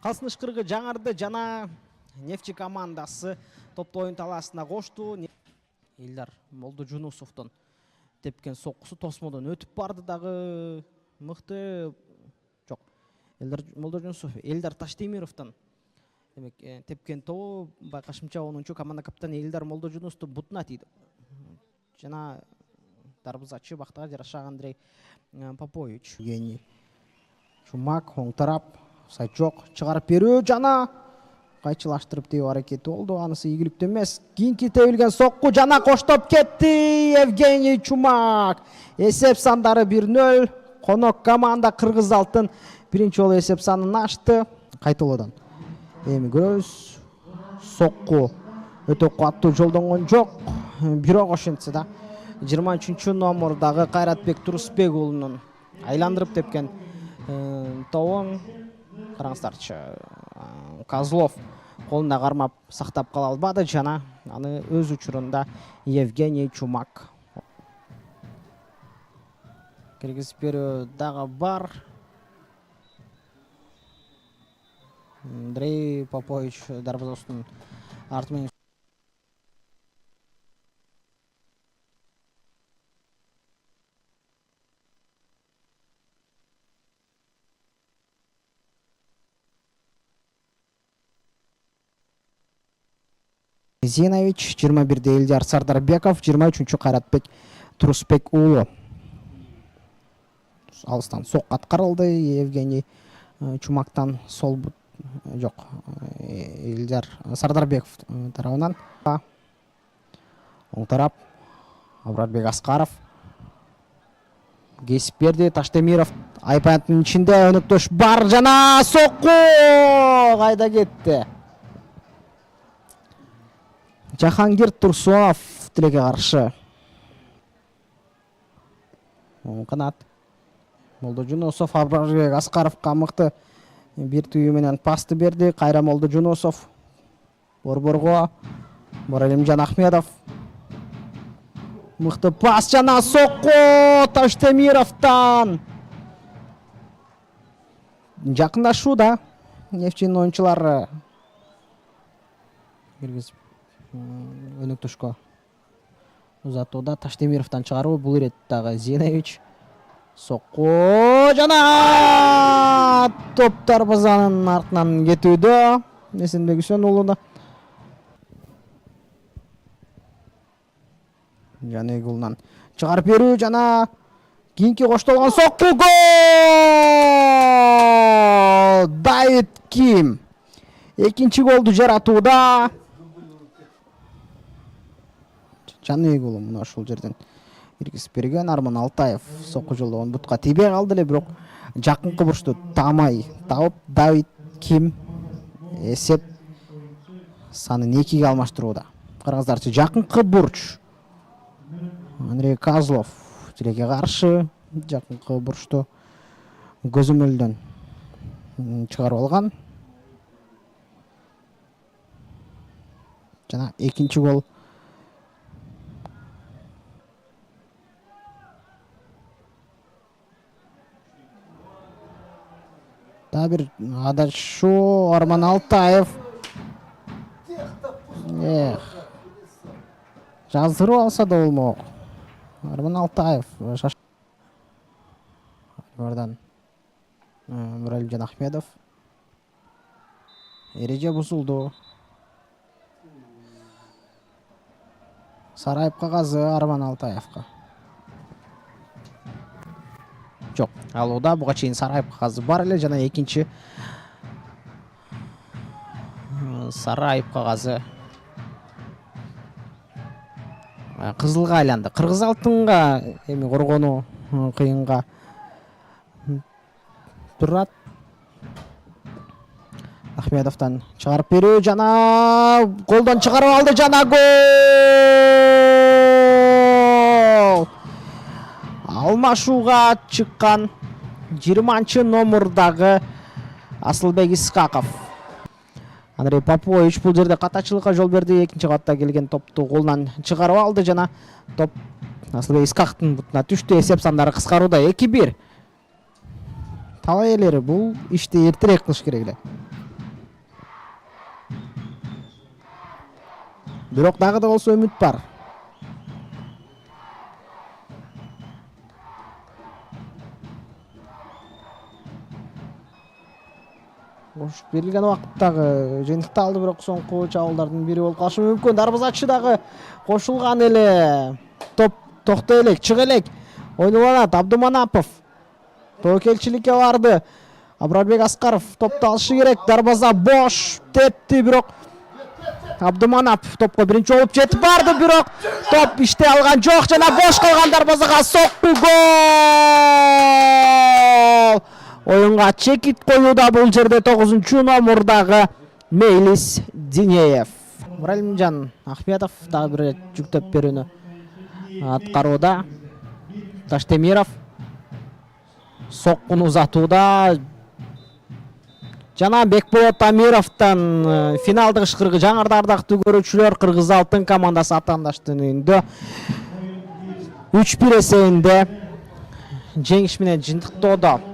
Қалсын ышқырғы жаңарды жана Нефчи командасы топты ойын таласына қошты. Элдар Молдожунусовтон тепкен соққысы тосмодан өтіп барды дағы мықты жоқ. Элдар Молдожунусов, Элдар Таштемировтан тепкен тобы байқашымча 10-чу команда капитаны Элдар Молдожунусовты бұтына тиді. Жана дарбызачы бақтаға жарашақ Андрей Попович. Евгений Чумак, оң тарап, сайт жоқ, шығарып беру жана қайчылаштырып деу әрекеті олды. Анысы игілікті емес. Кейінгі тәуілген соққы жана қоштап кетті. Евгений Чумак. Есеп сандары 1-0. Қонок команда Қырғыз алтын бірінші ол есеп санын ашты. Қайтылыдан. Емі көз соққы өте қуатты жолданған жоқ. Бюро қошынсы да 23-чі номердағы Қайратбек Тұрысбек ұлының айландырып тепкен тауын қараңыздаршы. Козлов қолында қармап сақтап қала албады, жана аны өз учурунда Евгений Чумак. Киргизип берүү дагы бар. Андрей Попович дарбазасынын артымен Зинович, 21-де Элдар Сардарбеков, 23-чү Қайратбек Тұрысбек ұлы. Алыстан соқ атқарылды. Евгений Чумактан сол бұт. Жоқ, Элдар Сардарбеков тарауынан. Оң тарап, Абратбек Асқаров. Кесіп берді. Таштемиров айпантының ішінде өніктөш бар. Жана соққы! Қайда кетті? Жахангир Турсуов тілеке қаршы. Қанат. Молдожунусов Абратбек Асқаров қамықты бір түйіменен пасты берді. Қайра Молдожунусов. Борборға. Боралимжан Ахмедов. Мықты пас жана соққы Таштемировтан. Жақындашу да. Нефчинин ойыншылары. Өніктішко ұзатуда Таштемировтан шығару. Бұл реттағы Зинович. Соққы жана топтар базанын артынан кетуді. Несенбек Үсен ұлыда. Және ғылынан шығарып беру жана кейінке қошталған соққы. Гол! Давид Ким. Екінші голды жаратуда. Жаны голы мұна шул жерден киргизип берген. Арман Алтаев соққы жолдаған бұтқа тибе қалды ле, бирок жақын бұрышты тамай тауып Давид Ким есеп санын 2-ге алмаштыруда. Қараңыздарчы, жақын бұрыш. Андрей Козлов тилекке қаршы, жақын бұрышты көзөмөлдөн шығарып алған. Жана екінші гол bir adaшу Арман Алтаев. Жаздырып алса да болмақ. Арман Алтаев. Ордан Муралимжан Ахмедов. Ереже бұзылды. Сарайып қағазы Арман Алтаевқа. Жоқ, алуда бұға чейін Сарайып қағазы бар әлі, жана екінші Сарайып қағазы қызылға айланды. Қырғыз алтынға эми қорғону қиынға тұрат. Ахмедовтан шығарып беру, жана қолдан шығарып алды, жана гол! Алмашуға шыққан 20-чы номердағы Асылбек Исқақов. Андрей Попович бұл жерде қатачылыққа жол берді. Екінші қатта келген топты қолынан шығарып алды, жана топ Асылбек Исқақовтың бұтына түшті. Есеп сандары қысқаруда 2-1. Талай елері бұл іште ертерек қылыш кереклі. Бирок дагы да болсо үмүт бар. Берилген убакыттагы жыйынтыкты алды, бирок соңку чабуулдардын бири болуп калышы мүмкүн. Дарбазачы дагы кошулган эле. Топ токтой элек, чыга элек. Ойнуланат Абдуманапов. Тобокелчиликке барды. Абрарбек Аскаров топту алышы керек. Дарбаза бош тепти, бирок Абдуманапов топко биринчи болуп жетип барды, бирок топ иштей алган жок жана бош калган дарбазага сокку, гол! Оюнга чекит коюуда бул жерде 9-номурдагы Мейлис Динеев. Муралимжан Ахметов дагы бир жүктөп берүүнү аткарууда. Таштемиров соккуну узатууда. Жана Бекболот Амировдон финалдык ышкырыгы жаңырды ардактуу көрүүчүлөр. Кыргыз алтын командасы атаандаштын үйүндө 3-1 эсебинде жеңиш менен жыйынтыктоодо.